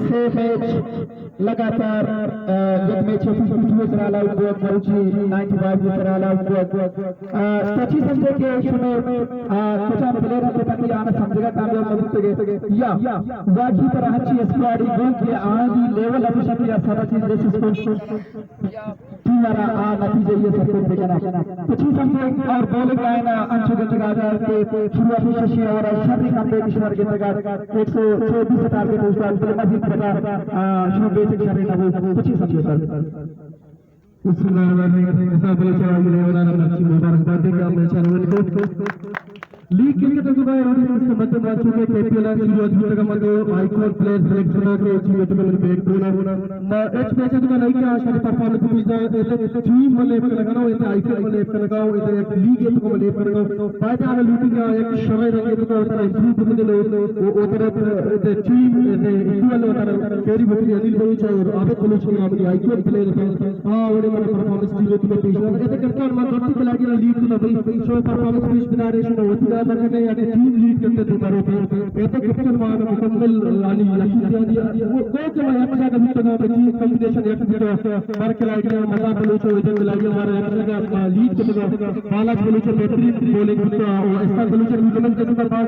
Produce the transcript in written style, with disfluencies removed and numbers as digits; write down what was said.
6 match लगातार एक match 50 सराला उनको मरुची 95 सराला उनको सची समझे के शुमे कुछ प्लेयर को तक आना समझेगा कामयाब मदुते या वाकी पर हच्ची स्क्वाड गो के आदि लेवल अभिषेक या सरची जैसे हमारा नतीजे ये सबको देखना कुछ समझे और बॉलिंग लाइन अंशु गंजगार के शुरुआती शशि और शबरी कंपटीशन के तक 124 टारगेट उसका मजीद पता शुरू बेसिक शरीर ना कुछ समझे सर लीग क्रिकेट के बारे में मध्य मैचों के केपीएल शुरुआत मध्य आईकॉन प्लेयर सिलेक्शन के जीवित में बैक टूना एच मैच में नहीं क्या आशा परफॉर्मेंस कुछ टीम में लेकर लगाओ इसे आईकॉन में लेकर लगाओ इसे एक लीग एक को लेकर लगाओ बात आगे लूटिंग एक शवय रंग तो उतना इंप्रूव करने लो वो उतना इसे टीम इसे इक्वल उतना फेरी बुकी अनिल भाई चाहिए और आबे पुलिस की नाम आईकॉन प्लेयर हां वो ने परफॉर्मेंस टीम में पेश है इसे करके और मैं दोस्ती खिलाड़ी ने लीड तो भाई शो परफॉर्मेंस पेश बना रहे हैं होती करने या टीम लीड करते थे मारो ये तो कैप्टन मान मुकम्मल यानी यकीन वो कोच में अच्छा कभी तो ना टीम कॉम्बिनेशन एक तो हर खिलाड़ी ने मजा बलूच हो इधर खिलाड़ी हमारे अच्छा लीड करते बालाज बलूच बेहतरीन बॉलिंग और ऐसा बलूच न्यूजीलैंड के बाद